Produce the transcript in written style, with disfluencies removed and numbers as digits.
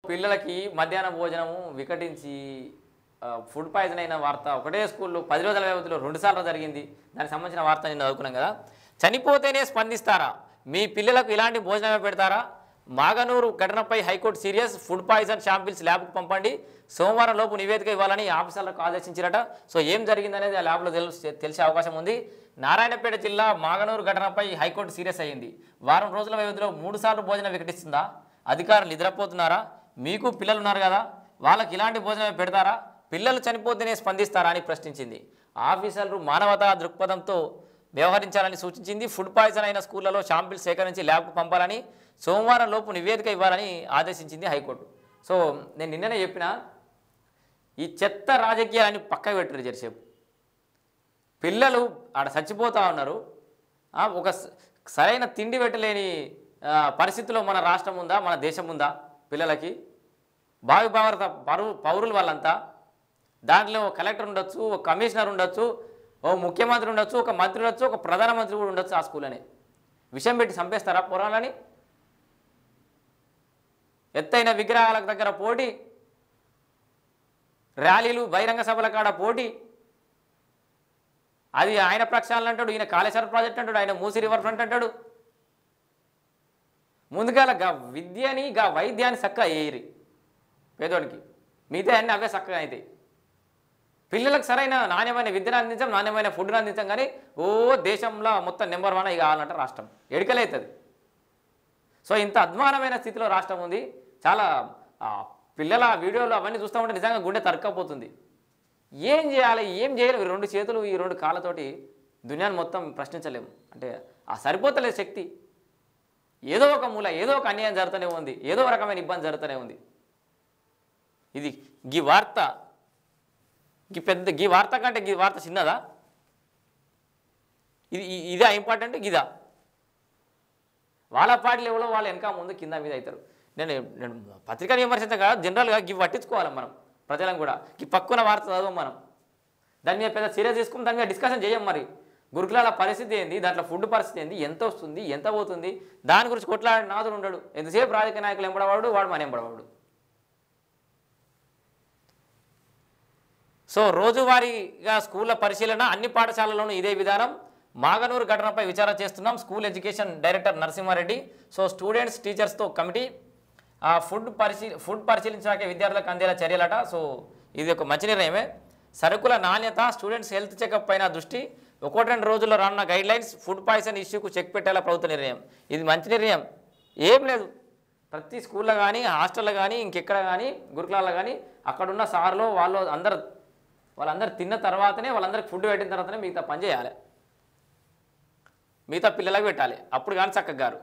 పిల్లలకి మధ్యాహ్న భోజనము వికటించి ఫుడ్ పాయిజన్ అయిన వార్త ఒకటే స్కూల్లో 10 రోజుల వ్యవధిలో 2 సార్లు జరిగింది. దానికి సంబంధించిన వార్త నిన్న చదువుకున్నాం కదా. చనిపోతేనే స్పందిస్తారా, మీ పిల్లలకు ఇలాంటి భోజనమే పెడతారా? మాగనూరు ఘటనపై high court serious, food poison samples ల్యాబ్కు పంపండి, సోమవారం లోపు నివేదిక ఇవ్వాలని ఆఫీసర్లకు ఆదేశించారట. సో ఏం జరిగిందనేది ఆ ల్యాబ్లో తెలిసే అవకాశం ఉంది. నారాయణపేట జిల్లా మాగనూరు ఘటనపై హైకోర్టు సీరియస్ అయ్యింది. వారం రోజుల వ్యవధిలో 3 సార్లు భోజనం వికటిస్తుందా? అధికారులు నిద్రపోతున్నారా? మీకు పిల్లలు ఉన్నారు కదా, వాళ్ళకి ఇలాంటి భోజనమే పెడతారా? పిల్లలు చనిపోతేనే స్పందిస్తారా అని ప్రశ్నించింది. ఆఫీసర్లు మానవతా దృక్పథంతో వ్యవహరించాలని సూచించింది. ఫుడ్ పాయిజన్ అయిన స్కూళ్లలో శాంపిల్స్ సేకరించి ల్యాబ్కు పంపాలని, సోమవారం లోపు నివేదిక ఇవ్వాలని ఆదేశించింది హైకోర్టు. సో నేను నిన్ననే చెప్పిన ఈ చెత్త రాజకీయాలని పక్కకు పెట్టారు జరిసేపు. పిల్లలు ఆడ చచ్చిపోతూ ఉన్నారు. ఒక సరైన తిండి పెట్టలేని పరిస్థితిలో మన రాష్ట్రం ఉందా, మన దేశం ఉందా? పిల్లలకి భావి భారత పౌరులు వాళ్ళంతా. దాంట్లో కలెక్టర్ ఉండొచ్చు, ఒక కమిషనర్ ఉండొచ్చు, ఓ ముఖ్యమంత్రి ఉండొచ్చు, ఒక మంత్రి ఉండొచ్చు, ఒక ప్రధానమంత్రి కూడా ఉండొచ్చు. ఆ స్కూల్లోనే విషం పెట్టి చంపేస్తారా పోరాలని? ఎత్తైన విగ్రహాల దగ్గర పోటీ, ర్యాలీలు, బహిరంగ సభల కాడ పోటీ. అది ఆయన ప్రక్షాళన అంటాడు, ఈయన కాళేశ్వరం ప్రాజెక్ట్ అంటాడు, ఆయన మూసి రివర్ ఫ్రంట్ అంటాడు. ముందుగా విద్యని వైద్యాన్ని చక్కగా వేయరి పేదోడికి, మిగతా అన్నీ అవే చక్కగా అవుతాయి. పిల్లలకు సరైన నాణ్యమైన విద్యను అందించాం, నాణ్యమైన ఫుడ్ను అందించాం. కానీ దేశంలో మొత్తం నెంబర్ 1 కావాలంటే రాష్ట్రం ఎడికలవుతుంది. సో ఇంత అధ్వానమైన స్థితిలో రాష్ట్రం ఉంది. చాలా పిల్లల వీడియోలు అవన్నీ చూస్తూ ఉంటే నిజంగా గుండె తరక్కపోతుంది. ఏం చేయాలి, ఏం చేయలేము. 2 చేతులు, ఈ 2 కాళ్ళతోటి దునియాను మొత్తం ప్రశ్నించలేము. అంటే సరిపోతలేదు శక్తి. ఏదో ఒక మూల ఏదో ఒక అన్యాయం జరుగుతూనే ఉంది, ఏదో రకమైన ఇబ్బంది జరుగుతూనే ఉంది. ఇది గీ వార్త గీ వార్త కంటే గీ వార్త చిన్నదా? ఇదే ఇంపార్టెంట్. గిదా వాళ్ళ పార్టీ లెవెల్లో వాళ్ళు వెనక ముందు కింద మీద అవుతారు. నేను పత్రికను విమర్శించగా జనరల్గా గివి పట్టించుకోవాలి మనం, ప్రజలను కూడా. ఈ పక్కున వార్త చదవం మనం, దాని మీద పెద్ద సీరియస్ తీసుకుని దాని మీద డిస్కషన్ చేయం. మరి గురుకులాల పరిస్థితి ఏంది, దాంట్లో ఫుడ్ పరిస్థితి ఏంది, ఎంత వస్తుంది, ఎంత పోతుంది, దాని గురించి కొట్లాడే నాదుడు ఉండడు. ఎంతసేపు రాజకీయ నాయకులు ఎంబడవాడు, వాడు మన ఎంబడవాడు. సో రోజువారీగా స్కూళ్ళ పరిశీలన, అన్ని పాఠశాలల్లోనూ ఇదే విధానం. మాగనూరు ఘటనపై విచారణ చేస్తున్నాం. School education director Narasimha Reddy. So students, టీచర్స్తో కమిటీ. ఫుడ్ పరిశీలించాకే విద్యార్థులకు అందేలా చర్యలట. సో ఇది ఒక మంచి నిర్ణయమే. సరుకుల నాణ్యత, స్టూడెంట్స్ హెల్త్ చెకప్ పైన దృష్టి. 1-2 రోజుల్లో రానున్న గైడ్లైన్స్. ఫుడ్ పాయిజన్ ఇష్యూకు చెక్ పెట్టేలా ప్రభుత్వ నిర్ణయం. ఇది మంచి నిర్ణయం. ఏం లేదు, ప్రతి స్కూల్లో కానీ, హాస్టల్లో కానీ, ఇంకెక్కడ కానీ, గురుకులాల్లో కానీ అక్కడున్న సార్లు వాళ్ళందరూ తిన్న తర్వాతనే, వాళ్ళందరికీ ఫుడ్ పెట్టిన తర్వాతనే మిగతా పని చేయాలి, మిగతా పిల్లలకు పెట్టాలి. అప్పుడు కానీ చక్కగా గారు